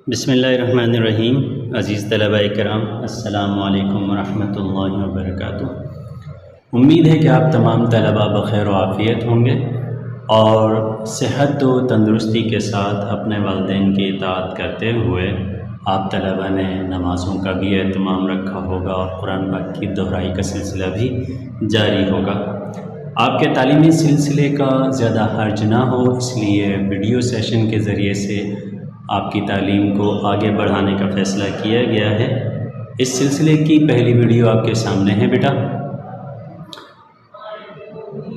बिस्मिल्लाहिर्रहमानिर्रहीम। अज़ीज़ तलबा-ए कराम, अस्सलामु अलैकुम वरहमतुल्लाहि वबरकातुहू। उम्मीद है कि आप तमाम तलबा बख़ैर व आफ़ियत होंगे और सेहत व तंदुरुस्ती के साथ अपने वालिदैन की इताअत करते हुए आप तलबा ने नमाज़ों का भी एहतमाम रखा होगा और कुरान पाक की दोहराई का सिलसिला भी जारी होगा। आपके तालीमी सिलसिले का ज़्यादा हर्ज ना हो, इसलिए वीडियो सेशन के ज़रिए से आपकी तालीम को आगे बढ़ाने का फ़ैसला किया गया है। इस सिलसिले की पहली वीडियो आपके सामने है। बेटा,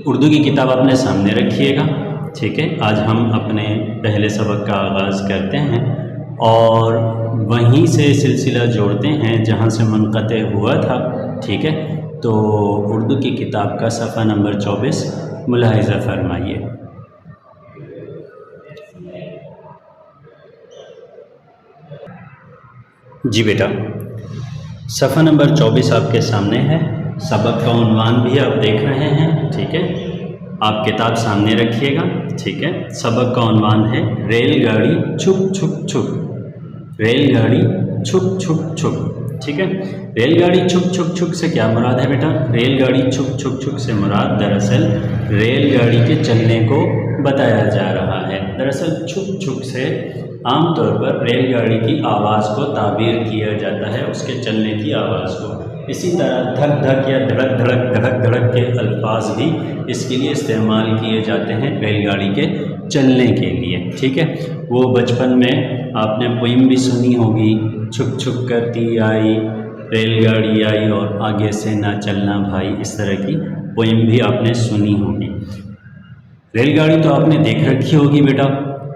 उर्दू की किताब अपने सामने रखिएगा, ठीक है। आज हम अपने पहले सबक का आगाज़ करते हैं और वहीं से सिलसिला जोड़ते हैं जहां से मुनक़ते हुआ था, ठीक है। तो उर्दू की किताब का सफ़ा नंबर 24 मुलाहिज़ा फरमाइए। जी बेटा, सफ़ा नंबर 24 आपके सामने है। सबक का उन्वान भी आप देख रहे हैं, ठीक है। आप किताब सामने रखिएगा, ठीक है। सबक का उन्वान है रेलगाड़ी छुक छुक छुक। रेलगाड़ी छुक छुक छुक, ठीक है। रेलगाड़ी छुक छुक छुक से क्या मुराद है बेटा? रेलगाड़ी छुक छुक छुक से मुराद दरअसल रेलगाड़ी के चलने को बताया जा रहा है। दरअसल छुक छुक से आमतौर पर रेलगाड़ी की आवाज़ को ताबीर किया जाता है, उसके चलने की आवाज़ को। इसी तरह धक धक या धड़क धड़क धड़क धड़क के अल्फाज भी इसके लिए इस्तेमाल किए जाते हैं रेलगाड़ी के चलने के लिए, ठीक है। वो बचपन में आपने पोइम भी सुनी होगी, छुक छुक करती आई रेलगाड़ी आई और आगे से ना चलना भाई, इस तरह की पोइम भी आपने सुनी होगी। रेलगाड़ी तो आपने देख रखी होगी बेटा,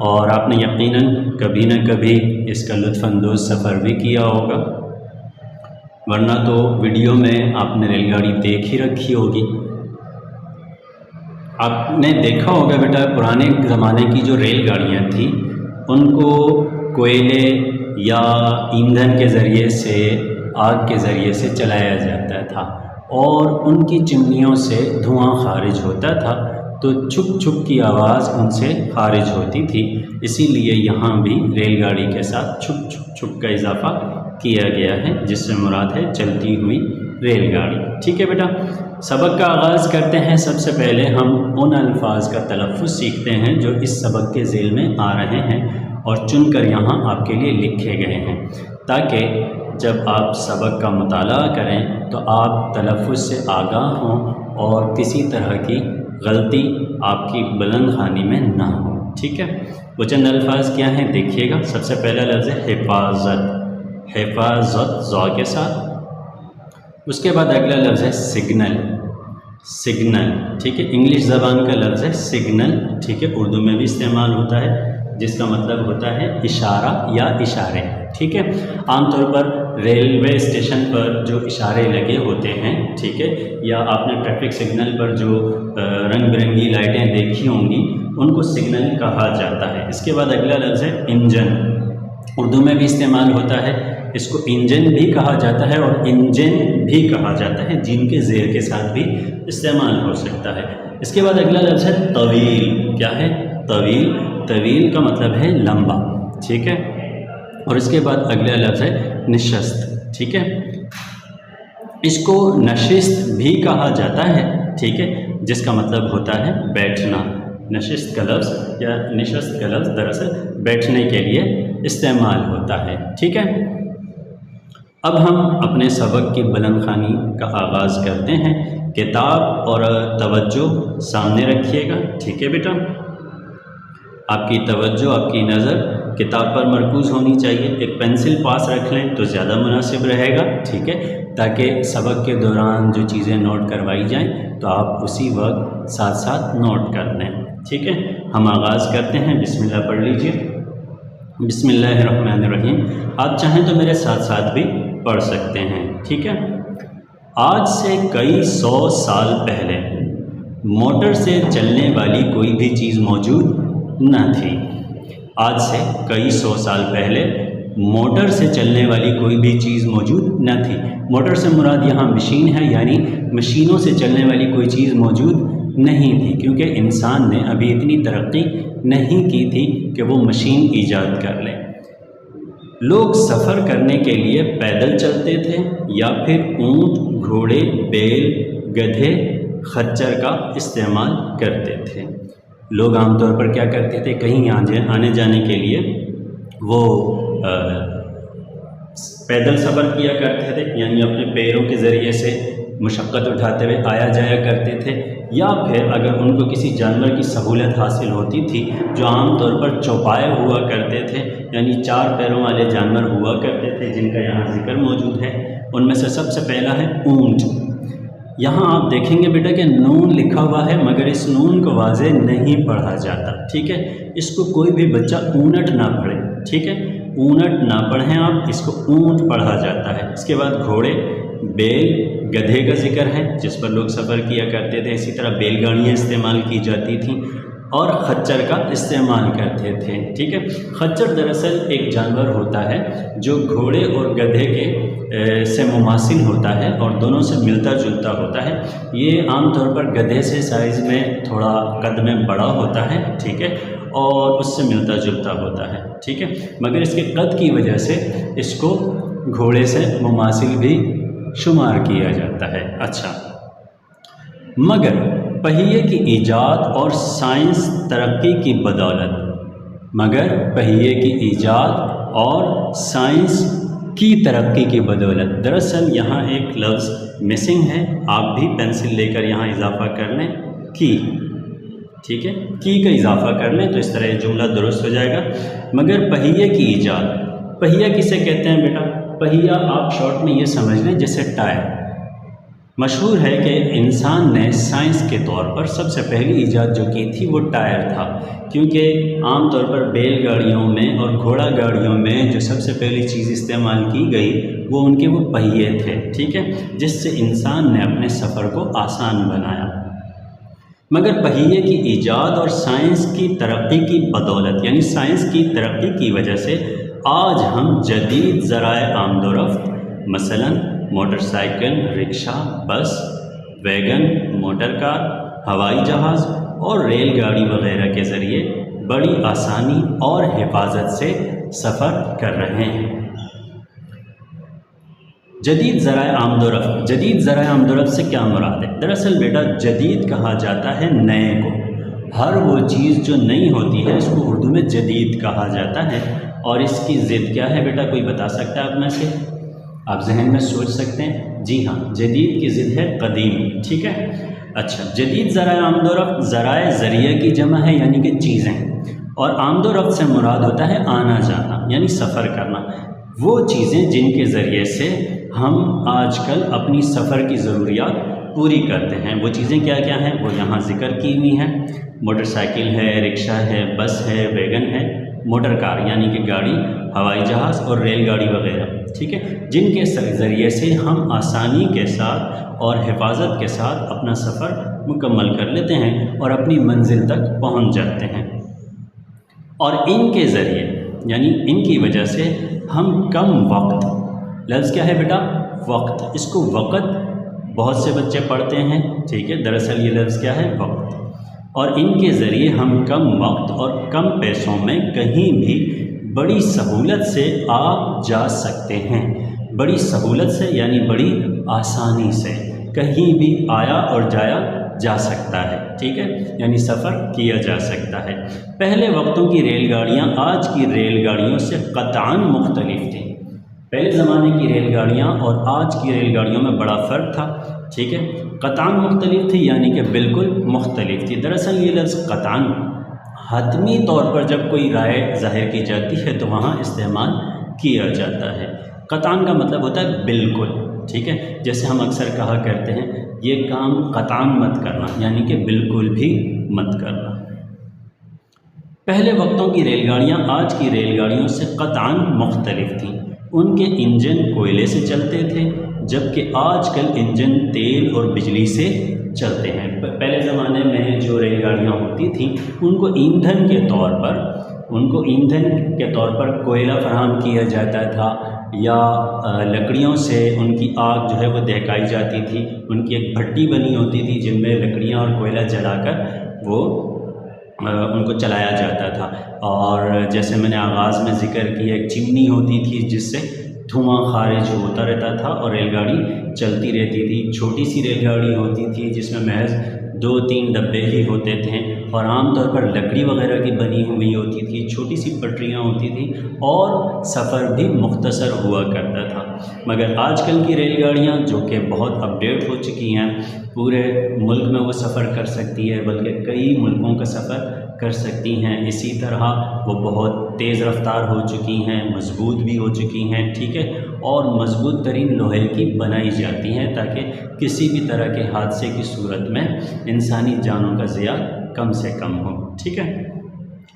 और आपने यकीनन कभी न कभी इसका लुत्फ़अंदोज़ सफ़र भी किया होगा, वरना तो वीडियो में आपने रेलगाड़ी देख ही रखी होगी। आपने देखा होगा बेटा, पुराने ज़माने की जो रेलगाड़ियाँ थी उनको कोयले या ईंधन के ज़रिए से, आग के ज़रिए से चलाया जाता था और उनकी चिमनियों से धुआं खारिज होता था, तो छुक छुक की आवाज़ उनसे खारिज होती थी। इसीलिए यहाँ भी रेलगाड़ी के साथ छुक छुक छुक का इजाफ़ा किया गया है, जिससे मुराद है चलती हुई रेलगाड़ी, ठीक है बेटा। सबक का आगाज़ करते हैं। सबसे पहले हम उन अल्फाज का तलफ़्फ़ुज़ सीखते हैं जो इस सबक के ज़ेल में आ रहे हैं और चुनकर यहाँ आपके लिए लिखे गए हैं, ताकि जब आप सबक का मुताला करें तो आप तलफ़्फ़ुज़ से आगाह हों और किसी तरह की गलती आपकी बुलंद ख़ानी में ना हो, ठीक है। वो चंद अल्फाज क्या हैं देखिएगा। सबसे पहला लफ्ज़ है हिफाजत, हिफाजत ज़ा के साथ। उसके बाद अगला लफ्ज़ है सिग्नल, सिग्नल, ठीक है। इंग्लिश ज़बान का लफ्ज़ है सिग्नल, ठीक है। उर्दू में भी इस्तेमाल होता है, जिसका मतलब होता है इशारा या इशारे, ठीक है। आमतौर पर रेलवे स्टेशन पर जो इशारे लगे होते हैं, ठीक है, या आपने ट्रैफिक सिग्नल पर जो रंग बिरंगी लाइटें देखी होंगी, उनको सिग्नल कहा जाता है। इसके बाद अगला लफ्ज़ है इंजन। उर्दू में भी इस्तेमाल होता है, इसको इंजन भी कहा जाता है और इंजन भी कहा जाता है, जिनके ज़ेर के साथ भी इस्तेमाल हो सकता है। इसके बाद अगला लफ्ज़ है तवील। क्या है? तवील। तवील का मतलब है लंबा, ठीक है। और इसके बाद अगला लफ्ज़ है निशस्त, ठीक है। इसको नशिस्त भी कहा जाता है, ठीक है, जिसका मतलब होता है बैठना। नशिस्त का लफ्ज़ या निशस्त का लफ्ज़ दरअसल बैठने के लिए इस्तेमाल होता है, ठीक है। अब हम अपने सबक की बुलंद ख़ानी का आगाज़ करते हैं। किताब और तवज्जो सामने रखिएगा, ठीक है बेटा। आपकी तवज्जो, आपकी नज़र किताब पर मरकूज़ होनी चाहिए। एक पेंसिल पास रख लें तो ज़्यादा मुनासिब रहेगा, ठीक है, ताकि सबक के दौरान जो चीज़ें नोट करवाई जाएं तो आप उसी वक्त साथ साथ नोट कर लें, ठीक है। हम आगाज़ करते हैं। बिस्मिल्लाह पढ़ लीजिए। बिस्मिल्लाहिर्रहमानिर्रहीम। आप चाहें तो मेरे साथ साथ भी पढ़ सकते हैं, ठीक है। आज से कई 100 साल पहले मोटर से चलने वाली कोई भी चीज़ मौजूद न थी। आज से कई 100 साल पहले मोटर से चलने वाली कोई भी चीज़ मौजूद न थी। मोटर से मुराद यहाँ मशीन है, यानी मशीनों से चलने वाली कोई चीज़ मौजूद नहीं थी, क्योंकि इंसान ने अभी इतनी तरक्की नहीं की थी कि वो मशीन ईजाद कर ले। लोग सफ़र करने के लिए पैदल चलते थे या फिर ऊँट, घोड़े, बैल, गधे, खच्चर का इस्तेमाल करते थे। लोग आमतौर पर क्या करते थे, कहीं आने जाने के लिए वो पैदल सफ़र किया करते थे, यानी अपने पैरों के ज़रिए से मशक्क़त उठाते हुए आया जाया करते थे, या फिर अगर उनको किसी जानवर की सहूलत हासिल होती थी जो आम तौर पर चौपाए हुआ करते थे, यानी 4 पैरों वाले जानवर हुआ करते थे जिनका यहाँ जिक्र मौजूद है। उनमें से सबसे पहला है ऊँट। यहाँ आप देखेंगे बेटा कि नून लिखा हुआ है, मगर इस नून को वाज़े नहीं पढ़ा जाता, ठीक है। इसको कोई भी बच्चा ऊनट ना पढ़े, ठीक है, ऊनट ना पढ़ें आप, इसको ऊँट पढ़ा जाता है। इसके बाद घोड़े, बैल, गधे का जिक्र है जिस पर लोग सफ़र किया करते थे। इसी तरह बैलगाड़ियाँ इस्तेमाल की जाती थीं और खच्चर का इस्तेमाल करते थे, ठीक है। खच्चर दरअसल एक जानवर होता है जो घोड़े और गधे के से मुमासिल होता है और दोनों से मिलता जुलता होता है। ये आमतौर पर गधे से साइज़ में थोड़ा कद में बड़ा होता है, ठीक है, और उससे मिलता जुलता होता है, ठीक है, मगर इसके कद की वजह से इसको घोड़े से मुमासिल भी शुमार किया जाता है। अच्छा, मगर पहिए की ईजाद और साइंस तरक्की की बदौलत, मगर पहिए की ईजाद और साइंस की तरक्की की बदौलत, दरअसल यहाँ एक लफ्ज़ मिसिंग है, आप भी पेंसिल लेकर यहाँ इजाफ़ा कर लें की, ठीक है, की का इजाफ़ा कर लें तो इस तरह ये जुमला दुरुस्त हो जाएगा। मगर पहिए की ईजाद, पहिया किसे कहते हैं बेटा? पहिया आप शॉर्ट में ये समझ लें जैसे टायर। मशहूर है कि इंसान ने साइंस के तौर पर सबसे पहली ईजाद जो की थी वो टायर था, क्योंकि आम तौर पर बैलगाड़ियों में और घोड़ा गाड़ियों में जो सबसे पहली चीज़ इस्तेमाल की गई वो उनके वो पहिए थे, ठीक है, जिससे इंसान ने अपने सफ़र को आसान बनाया। मगर पहिए की ईजाद और साइंस की तरक्की की बदौलत, यानी साइंस की तरक्की की वजह से आज हम जदीद ज़राए आमदोरफ्त मसलन मोटरसाइकिल, रिक्शा, बस, वैगन, मोटर कार, हवाई जहाज़ और रेलगाड़ी वगैरह के ज़रिए बड़ी आसानी और हिफाजत से सफ़र कर रहे हैं। जदीद ज़राए आमदोरफ्त, जदीद ज़राए आमदोरफ्त से क्या मुराद है? दरअसल बेटा जदीद कहा जाता है नए को, हर वो चीज़ जो नई होती है इसको उर्दू में जदीद कहा जाता है। और इसकी ज़िद क्या है बेटा, कोई बता सकता है आप में से? आप जहन में सोच सकते हैं। जी हाँ, जदीद की ज़िद है कदीम, ठीक है। अच्छा, जदीद ज़राए आमदोरफ्त, ज़राए ज़रिए की जमा है यानी कि चीज़ें, और आमदोरफ्त से मुराद होता है आना जाना यानी सफ़र करना, वो चीज़ें जिनके ज़रिए से हम आजकल अपनी सफ़र की ज़रूरियात पूरी करते हैं। वो चीज़ें क्या क्या हैं वो यहाँ ज़िक्र की हुई हैं। मोटरसाइकिल है, रिक्शा है, बस है, वैगन है, मोटर कार यानी कि गाड़ी, हवाई जहाज़ और रेलगाड़ी वगैरह, ठीक है, जिनके ज़रिए से हम आसानी के साथ और हिफाजत के साथ अपना सफ़र मुकम्मल कर लेते हैं और अपनी मंजिल तक पहुंच जाते हैं। और इनके ज़रिए यानी इनकी वजह से हम कम वक्त, लफ्ज़ क्या है बेटा? वक्त। इसको वक़्त बहुत से बच्चे पढ़ते हैं, ठीक है, दरअसल ये लफ्ज़ क्या है? वक्त। और इनके ज़रिए हम कम वक्त और कम पैसों में कहीं भी बड़ी सहूलत से आ जा सकते हैं। बड़ी सहूलत से यानी बड़ी आसानी से कहीं भी आया और जाया जा सकता है, ठीक है, यानी सफ़र किया जा सकता है। पहले वक्तों की रेलगाड़ियाँ आज की रेलगाड़ियों से क़तआन मुख्तलिफ थी। पहले ज़माने की रेलगाड़ियाँ और आज की रेलगाड़ियों में बड़ा फ़र्क था, ठीक है, क़तआन मुख्तलिफ थी यानी कि बिल्कुल मुख्तलिफ थी। दरअसल ये लफ्ज़ क़तआन हतमी तौर पर जब कोई राय ज़ाहिर की जाती है तो वहाँ इस्तेमाल किया जाता है। क़तआन का मतलब होता है बिल्कुल, ठीक है, जैसे हम अक्सर कहा करते हैं ये काम क़तआन मत करना यानी कि बिल्कुल भी मत करना। पहले वक्तों की रेलगाड़ियाँ आज की रेलगाड़ियों से क़तआन मुख्तलिफ थीं। उनके इंजन कोयले से चलते थे जबकि आजकल इंजन तेल और बिजली से चलते हैं। पहले ज़माने में जो रेलगाड़ियाँ होती थीं उनको ईंधन के तौर पर कोयला फराहम किया जाता था या लकड़ियों से उनकी आग जो है वो दहकाई जाती थी। उनकी एक भट्टी बनी होती थी जिनमें लकड़ियाँ और कोयला जलाकर वो उनको चलाया जाता था। और जैसे मैंने आगाज़ में ज़िक्र किया, एक चिमनी होती थी जिससे धुआं खारिज होता रहता था और रेलगाड़ी चलती रहती थी। छोटी सी रेलगाड़ी होती थी जिसमें महज 2-3 डब्बे ही होते थे और आमतौर पर लकड़ी वगैरह की बनी हुई होती थी। छोटी सी पटरियाँ होती थी और सफ़र भी मुख्तसर हुआ करता था। मगर आजकल की रेलगाड़ियाँ जो कि बहुत अपडेट हो चुकी हैं, पूरे मुल्क में वो सफ़र कर सकती है, बल्कि कई मुल्कों का सफ़र कर सकती हैं। इसी तरह वो बहुत तेज़ रफ्तार हो चुकी हैं, मज़बूत भी हो चुकी हैं, ठीक है, और मज़बूत तरीन लोहे की बनाई जाती हैं ताकि किसी भी तरह के हादसे की सूरत में इंसानी जानों का ज़िया कम से कम हो, ठीक है।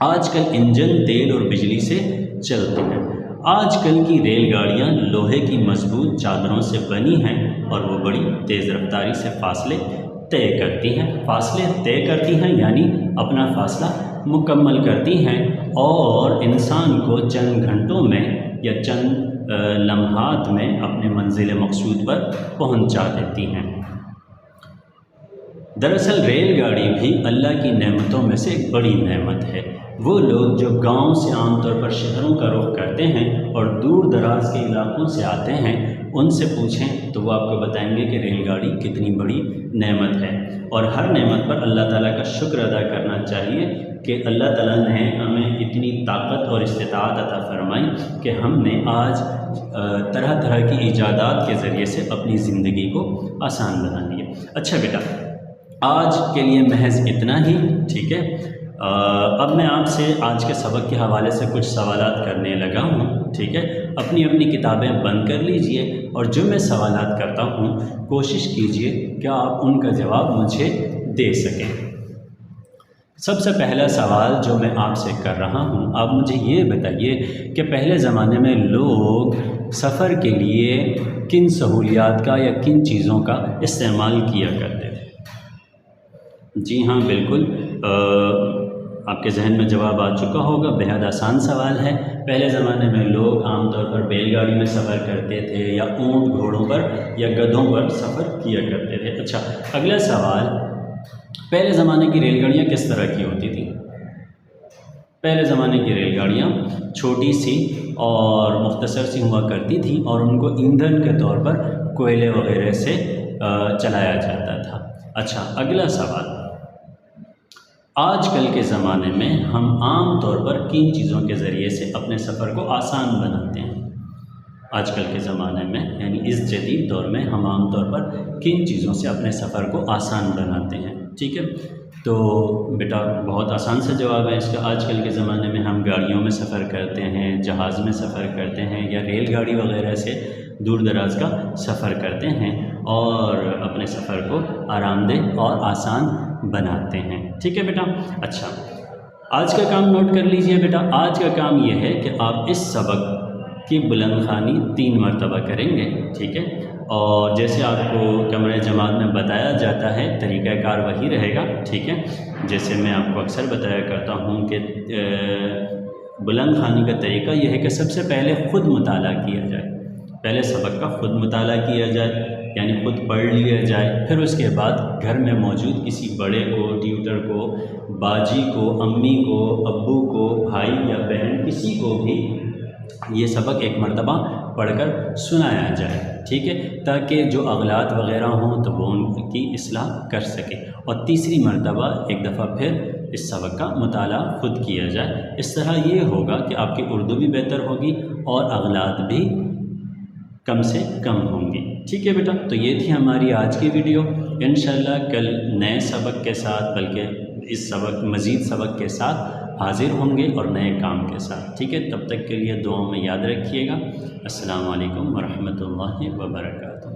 आजकल इंजन तेल और बिजली से चलते हैं। आजकल की रेलगाड़ियाँ लोहे की मजबूत चादरों से बनी हैं और वो बड़ी तेज़ रफ्तारी से फासले तय करती हैं। फासले तय करती हैं यानी अपना फासला मुकम्मल करती हैं और इंसान को चंद घंटों में या चंद लम्हात में अपने मंजिल मकसूद पर पहुंचा देती हैं। दरअसल रेलगाड़ी भी अल्लाह की नेमतों में से एक बड़ी नेमत है। वो लोग जो गांव से आमतौर पर शहरों का रुख करते हैं और दूर दराज के इलाकों से आते हैं, उनसे पूछें तो वो आपको बताएंगे कि रेलगाड़ी कितनी बड़ी नेमत है। और हर नेमत पर अल्लाह ताला का शुक्र अदा करना चाहिए कि अल्लाह ताला ने हमें इतनी ताकत और इस्तिताअत अता फरमाई कि हमने आज तरह तरह की ईजादात के ज़रिए से अपनी ज़िंदगी को आसान बना लिया। अच्छा बेटा, आज के लिए महज इतना ही, ठीक है। अब मैं आपसे आज के सबक के हवाले से कुछ सवालात करने लगा हूँ, ठीक है। अपनी अपनी किताबें बंद कर लीजिए और जो मैं सवालात करता हूँ कोशिश कीजिए कि आप उनका जवाब मुझे दे सकें। सबसे पहला सवाल जो मैं आपसे कर रहा हूँ, आप मुझे ये बताइए कि पहले ज़माने में लोग सफ़र के लिए किन सहूलियात का या किन चीज़ों का इस्तेमाल किया करते थे? जी हाँ, बिल्कुल, आपके जहन में जवाब आ चुका होगा। बेहद आसान सवाल है। पहले ज़माने में लोग आमतौर पर बैलगाड़ी में सफ़र करते थे या ऊँट घोड़ों पर या गधों पर सफ़र किया करते थे। अच्छा, अगला सवाल, पहले ज़माने की रेलगाड़ियाँ किस तरह की होती थी? पहले ज़माने की रेलगाड़ियाँ छोटी सी और मुख्तसर सी हुआ करती थी और उनको ईंधन के तौर पर कोयले वगैरह से चलाया जाता था। अच्छा, अगला सवाल, आजकल के ज़माने में हम आम तौर पर किन चीज़ों के ज़रिए से अपने सफ़र को आसान बनाते हैं? आजकल के ज़माने में यानी इस जदीद दौर में हम आम तौर पर किन चीज़ों से अपने सफ़र को आसान बनाते हैं? ठीक है, तो बेटा बहुत आसान सा जवाब है इसका। आजकल के ज़माने में हम गाड़ियों में सफ़र करते हैं, जहाज़ में सफ़र करते हैं या रेलगाड़ी वगैरह से दूर दराज का सफ़र करते हैं और अपने सफ़र को आरामदेह और आसान बनाते हैं। ठीक है बेटा। अच्छा, आज का काम नोट कर लीजिए बेटा। आज का काम यह है कि आप इस सबक की बुलंदखानी 3 मरतबा करेंगे, ठीक है। और जैसे आपको कमरे जमात में बताया जाता है तरीक़ाकार वही रहेगा, ठीक है। जैसे मैं आपको अक्सर बताया करता हूँ कि बुलंदखानी का तरीका यह है कि सबसे पहले ख़ुद मुताला किया जाए। पहले सबक का ख़ुद मुताला किया जाए यानी ख़ुद पढ़ लिया जाए। फिर उसके बाद घर में मौजूद किसी बड़े को, ट्यूटर को, बाजी को, अम्मी को, अब्बू को, भाई या बहन, किसी को भी ये सबक एक मरतबा पढ़कर सुनाया जाए, ठीक है, ताकि जो अगलात वग़ैरह हों तो वो उनकी इस्लाह कर सके। और तीसरी मरतबा एक दफ़ा फिर इस सबक का मुताला ख़ुद किया जाए। इस तरह ये होगा कि आपकी उर्दू भी बेहतर होगी और अगलात भी कम से कम होंगी। ठीक है बेटा, तो ये थी हमारी आज की वीडियो। इंशाल्लाह कल नए सबक के साथ, बल्कि इस सबक मज़ीद सबक के साथ हाज़िर होंगे और नए काम के साथ। ठीक है, तब तक के लिए दुआओं में याद रखिएगा। अस्सलामु अलैकुम वरहमतुल्लाहि वबरकातुहू।